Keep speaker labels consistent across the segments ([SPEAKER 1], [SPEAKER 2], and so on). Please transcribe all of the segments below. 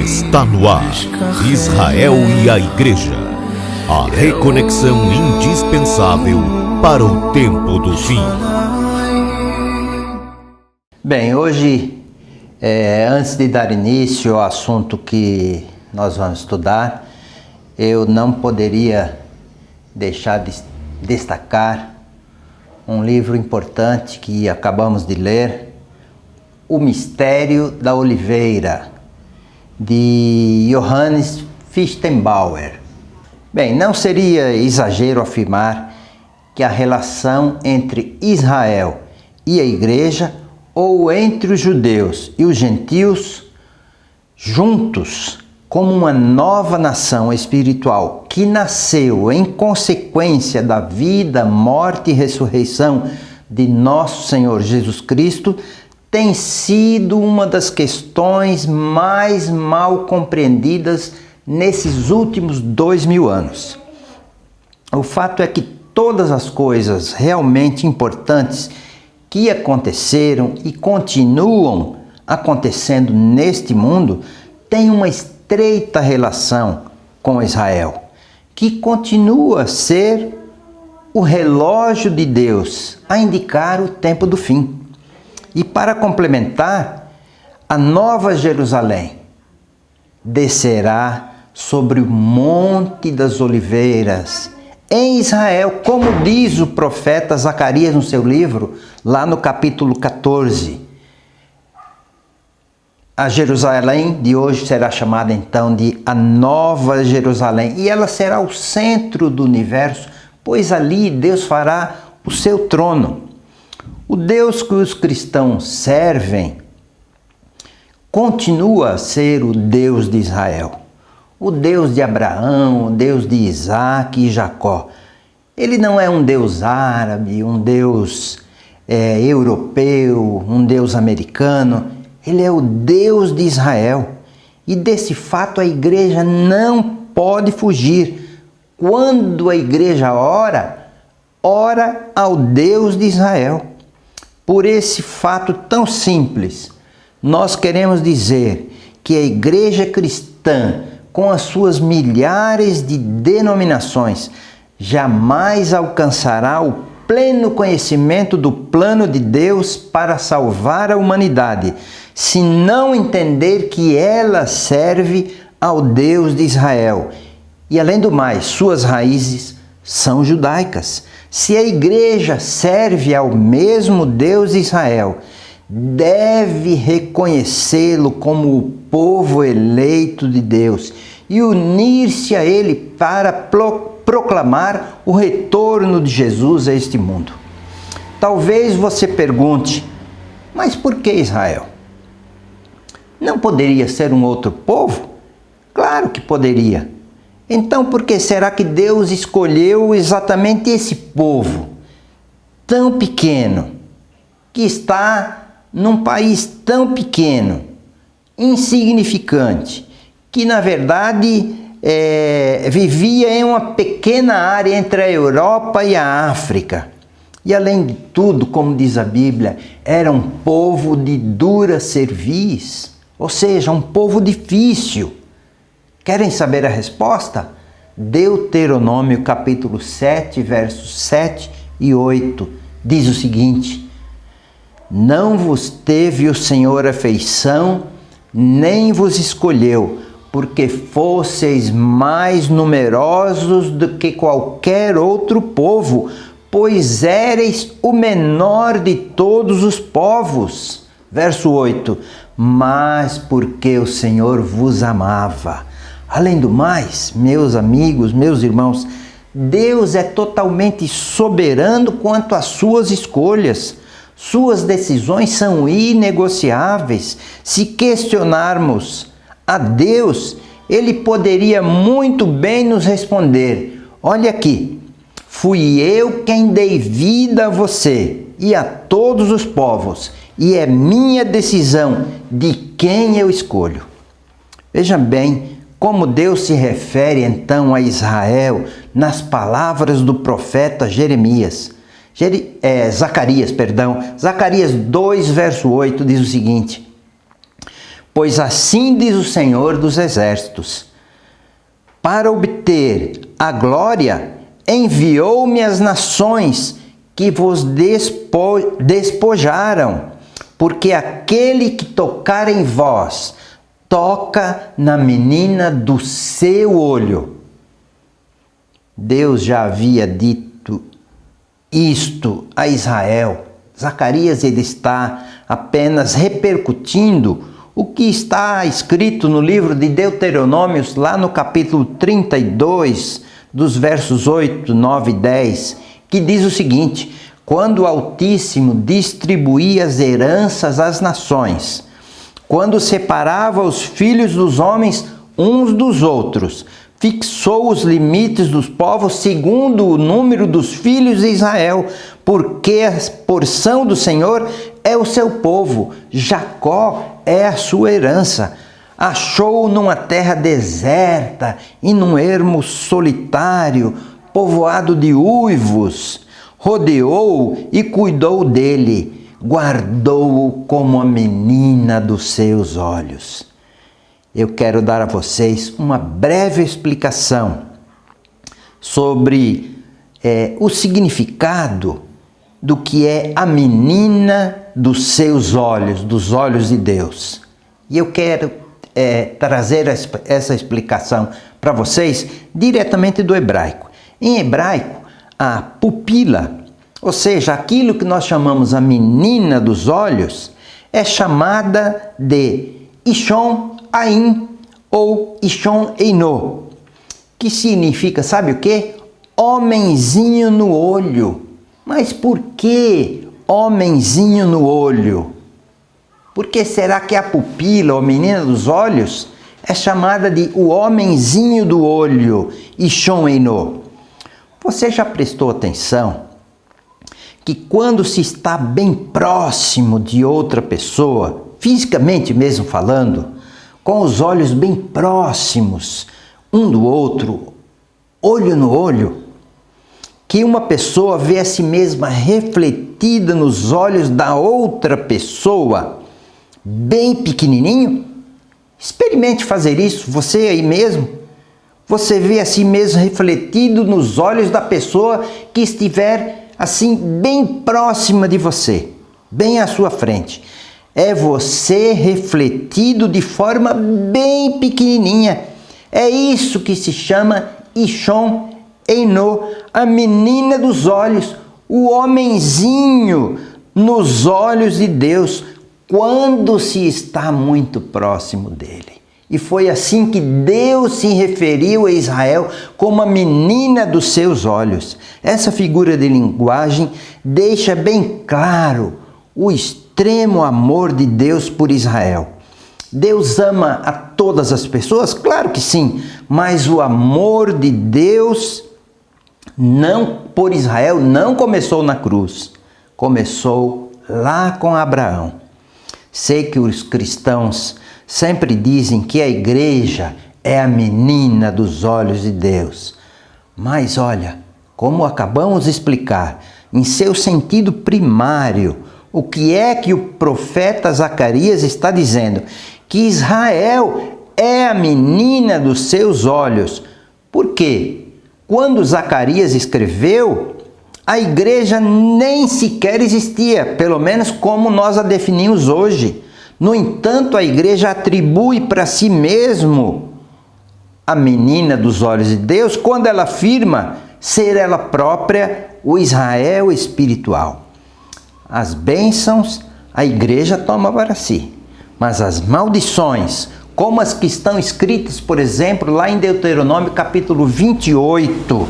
[SPEAKER 1] Está no ar, Israel e a Igreja. A reconexão indispensável para o tempo do fim.
[SPEAKER 2] Bem, hoje, antes de dar início ao assunto que nós vamos estudar, eu não poderia deixar de destacar um livro importante que acabamos de ler, O Mistério da Oliveira, de Johannes Fichtenbauer. Bem, não seria exagero afirmar que a relação entre Israel e a Igreja, ou entre os judeus e os gentios, juntos como uma nova nação espiritual que nasceu em consequência da vida, morte e ressurreição de nosso Senhor Jesus Cristo, tem sido uma das questões mais mal compreendidas nesses últimos 2000 anos. O fato é que todas as coisas realmente importantes que aconteceram e continuam acontecendo neste mundo têm uma estreita relação com Israel, que continua a ser o relógio de Deus a indicar o tempo do fim. E para complementar, a Nova Jerusalém descerá sobre o Monte das Oliveiras, em Israel, como diz o profeta Zacarias no seu livro, lá no capítulo 14. A Jerusalém de hoje será chamada então de a Nova Jerusalém, e ela será o centro do universo, pois ali Deus fará o seu trono. O Deus que os cristãos servem continua a ser o Deus de Israel, o Deus de Abraão, o Deus de Isaac e Jacó. Ele não é um Deus árabe, um Deus europeu, um Deus americano. Ele é o Deus de Israel. E desse fato a igreja não pode fugir. Quando a igreja ora ao Deus de Israel. Por esse fato tão simples, nós queremos dizer que a igreja cristã, com as suas milhares de denominações, jamais alcançará o pleno conhecimento do plano de Deus para salvar a humanidade, se não entender que ela serve ao Deus de Israel. E além do mais, suas raízes são judaicas. Se a igreja serve ao mesmo Deus de Israel, deve reconhecê-lo como o povo eleito de Deus e unir-se a ele para proclamar o retorno de Jesus a este mundo. Talvez você pergunte, mas por que Israel? Não poderia ser um outro povo? Claro que poderia. Então, por que será que Deus escolheu exatamente esse povo tão pequeno, que está num país tão pequeno, insignificante, que na verdade vivia em uma pequena área entre a Europa e a África? E além de tudo, como diz a Bíblia, era um povo de dura cerviz, ou seja, um povo difícil. Querem saber a resposta? Deuteronômio capítulo 7, versos 7 e 8, diz o seguinte: Não vos teve o Senhor afeição, nem vos escolheu, porque fosseis mais numerosos do que qualquer outro povo, pois éreis o menor de todos os povos. Verso 8, mas porque o Senhor vos amava. Além do mais, meus amigos, meus irmãos, Deus é totalmente soberano quanto às suas escolhas. Suas decisões são inegociáveis. Se questionarmos a Deus, Ele poderia muito bem nos responder: olha aqui, fui eu quem dei vida a você e a todos os povos, e é minha decisão de quem eu escolho. Veja bem como Deus se refere então a Israel nas palavras do profeta Zacarias 2, verso 8 diz o seguinte: Pois assim diz o Senhor dos Exércitos: para obter a glória, enviou-me às nações que vos despojaram, porque aquele que tocar em vós, toca na menina do seu olho. Deus já havia dito isto a Israel. Zacarias ele está apenas repercutindo o que está escrito no livro de Deuteronômios, lá no capítulo 32, dos versos 8, 9 e 10, que diz o seguinte: quando o Altíssimo distribuía as heranças às nações, quando separava os filhos dos homens uns dos outros, fixou os limites dos povos segundo o número dos filhos de Israel, porque a porção do Senhor é o seu povo, Jacó é a sua herança. Achou-o numa terra deserta e num ermo solitário, povoado de uivos, rodeou-o e cuidou dele, guardou-o como a menina dos seus olhos. Eu quero dar a vocês uma breve explicação sobre o significado do que é a menina dos seus olhos, dos olhos de Deus. E eu quero trazer essa explicação para vocês diretamente do hebraico. Em hebraico, a pupila, ou seja, aquilo que nós chamamos a menina dos olhos, é chamada de Ishon Ain ou Ishon Einô, que significa, sabe o quê? Homenzinho no olho. Mas por que homenzinho no olho? Por que será que a pupila, ou menina dos olhos, é chamada de o homenzinho do olho, Ishon Einô? Você já prestou atenção que quando se está bem próximo de outra pessoa, fisicamente mesmo falando, com os olhos bem próximos um do outro, olho no olho, que uma pessoa vê a si mesma refletida nos olhos da outra pessoa, bem pequenininho? Experimente fazer isso, você aí mesmo. Você vê a si mesmo refletido nos olhos da pessoa que estiver assim bem próxima de você, bem à sua frente. É você refletido de forma bem pequenininha. É isso que se chama Ishon Einô, a menina dos olhos, o homenzinho nos olhos de Deus, quando se está muito próximo dele. E foi assim que Deus se referiu a Israel como a menina dos seus olhos. Essa figura de linguagem deixa bem claro o extremo amor de Deus por Israel. Deus ama a todas as pessoas? Claro que sim, mas o amor de Deus por Israel não começou na cruz, começou lá com Abraão. Sei que os cristãos sempre dizem que a igreja é a menina dos olhos de Deus. Mas olha, como acabamos de explicar, em seu sentido primário, o que é que o profeta Zacarias está dizendo? Que Israel é a menina dos seus olhos. Por quê? Quando Zacarias escreveu, a igreja nem sequer existia, pelo menos como nós a definimos hoje. No entanto, a igreja atribui para si mesmo a menina dos olhos de Deus quando ela afirma ser ela própria o Israel espiritual. As bênçãos a igreja toma para si, mas as maldições, como as que estão escritas, por exemplo, lá em Deuteronômio capítulo 28,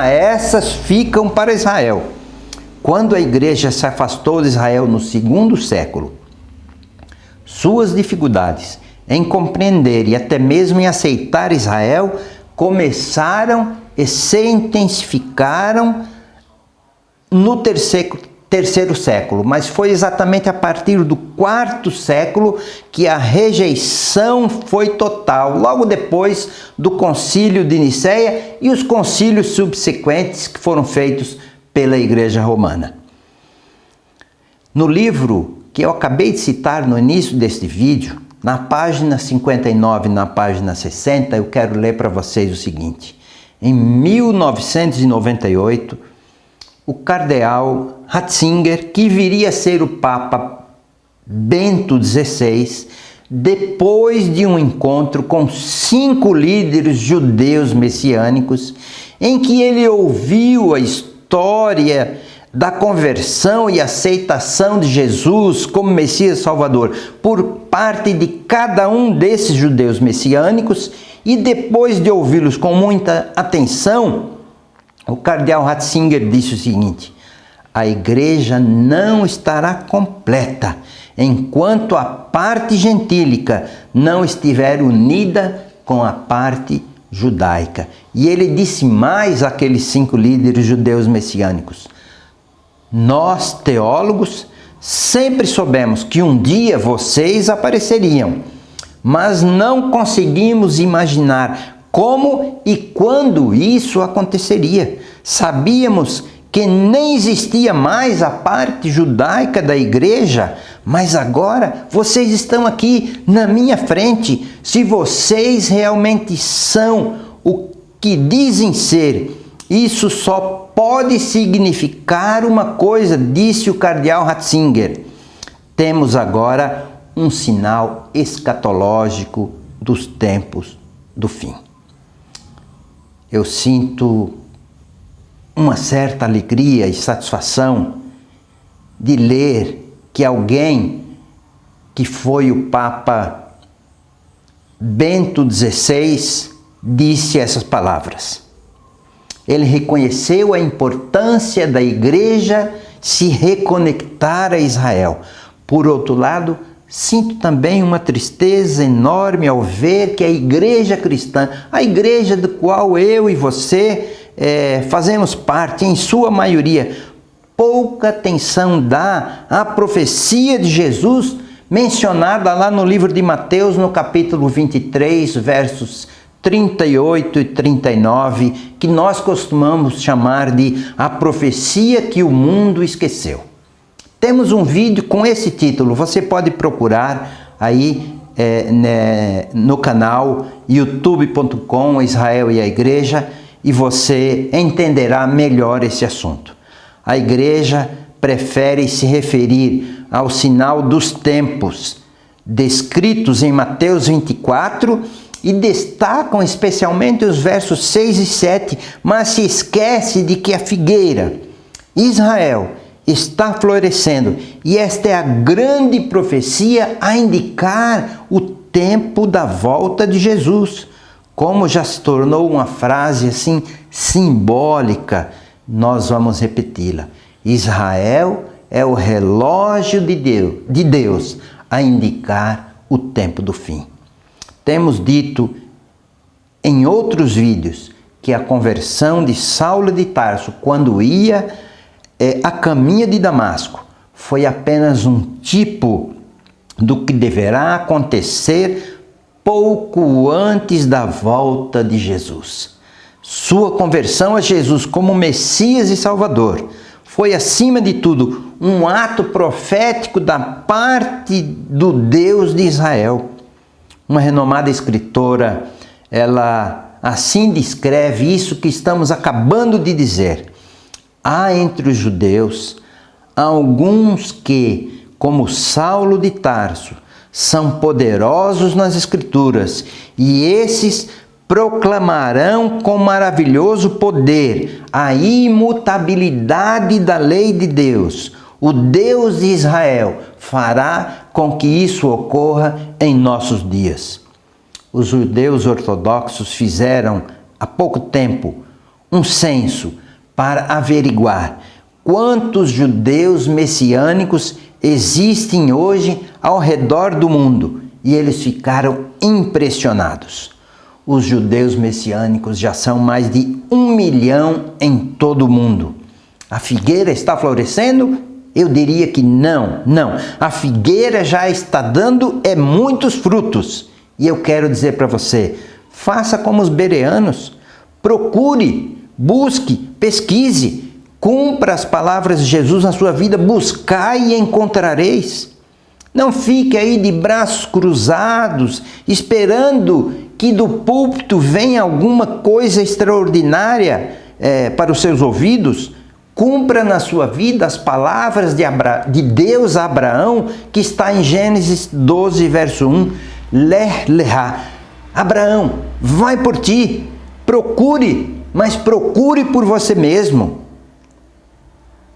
[SPEAKER 2] essas ficam para Israel. Quando a igreja se afastou de Israel no 2º século, suas dificuldades em compreender e até mesmo em aceitar Israel começaram e se intensificaram no terceiro século, mas foi exatamente a partir do 4º século que a rejeição foi total, logo depois do concílio de Nicéia e os concílios subsequentes que foram feitos pela Igreja Romana. No livro que eu acabei de citar no início deste vídeo, Na página 59, na página 60, eu quero ler para vocês o seguinte. Em 1998, o cardeal Ratzinger, que viria a ser o Papa Bento XVI, depois de um encontro com 5 líderes judeus messiânicos, em que ele ouviu a história da conversão e aceitação de Jesus como Messias Salvador por parte de cada um desses judeus messiânicos, e depois de ouvi-los com muita atenção, o cardeal Ratzinger disse o seguinte: a igreja não estará completa enquanto a parte gentílica não estiver unida com a parte judaica. E ele disse mais àqueles 5 líderes judeus messiânicos: nós, teólogos, sempre soubemos que um dia vocês apareceriam, mas não conseguimos imaginar como e quando isso aconteceria. Sabíamos que nem existia mais a parte judaica da igreja, mas agora vocês estão aqui na minha frente. Se vocês realmente são o que dizem ser, isso só pode significar uma coisa, disse o cardeal Ratzinger: temos agora um sinal escatológico dos tempos do fim. Eu sinto uma certa alegria e satisfação de ler que alguém que foi o Papa Bento XVI disse essas palavras. Ele reconheceu a importância da igreja se reconectar a Israel. Por outro lado, sinto também uma tristeza enorme ao ver que a igreja cristã, a igreja do qual eu e você fazemos parte, em sua maioria, pouca atenção dá à profecia de Jesus mencionada lá no livro de Mateus, no capítulo 23, versos 38 e 39, que nós costumamos chamar de a profecia que o mundo esqueceu. Temos um vídeo com esse título, você pode procurar aí no canal youtube.com Israel e a Igreja, e você entenderá melhor esse assunto. A igreja prefere se referir ao sinal dos tempos descritos em Mateus 24 e destacam especialmente os versos 6 e 7, mas se esquece de que a figueira, Israel, está florescendo, e esta é a grande profecia a indicar o tempo da volta de Jesus. Como já se tornou uma frase assim simbólica, nós vamos repeti-la. Israel é o relógio de Deus a indicar o tempo do fim. Temos dito em outros vídeos que a conversão de Saulo de Tarso, quando ia a caminho de Damasco, foi apenas um tipo do que deverá acontecer pouco antes da volta de Jesus. Sua conversão a Jesus como Messias e Salvador foi, acima de tudo, um ato profético da parte do Deus de Israel. Uma renomada escritora, ela assim descreve isso que estamos acabando de dizer. Há entre os judeus alguns que, como Saulo de Tarso, são poderosos nas Escrituras, e esses proclamarão com maravilhoso poder a imutabilidade da lei de Deus. O Deus de Israel fará com que isso ocorra em nossos dias. Os judeus ortodoxos fizeram há pouco tempo um censo para averiguar quantos judeus messiânicos existem hoje ao redor do mundo, e eles ficaram impressionados. Os judeus messiânicos já são mais de 1 milhão em todo o mundo. A figueira está florescendo? Eu diria que não. A figueira já está dando muitos frutos. E eu quero dizer para você, faça como os bereanos, procure, busque, pesquise, cumpra as palavras de Jesus na sua vida, buscai e encontrareis. Não fique aí de braços cruzados, esperando que do púlpito venha alguma coisa extraordinária para os seus ouvidos. Cumpra na sua vida as palavras de Deus a Abraão, que está em Gênesis 12, verso 1. Lech lecha. Abraão, vai por ti, procure, mas procure por você mesmo.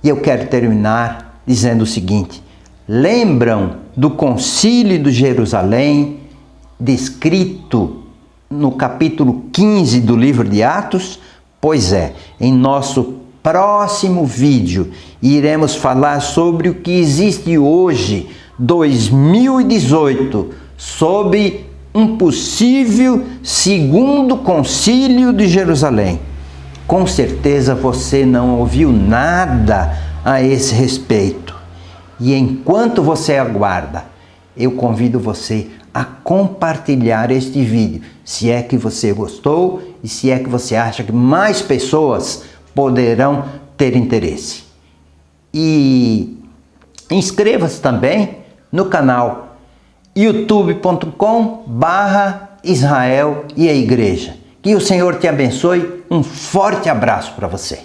[SPEAKER 2] E eu quero terminar dizendo o seguinte: lembram do Concílio de Jerusalém, descrito no capítulo 15 do livro de Atos? Pois é, em nosso próximo vídeo iremos falar sobre o que existe hoje, 2018, sobre um possível segundo Concílio de Jerusalém. Com certeza você não ouviu nada a esse respeito. E enquanto você aguarda, eu convido você a compartilhar este vídeo, se é que você gostou e se é que você acha que mais pessoas poderão ter interesse. E inscreva-se também no canal youtube.com/Israel e a Igreja. Que o Senhor te abençoe. Um forte abraço para você.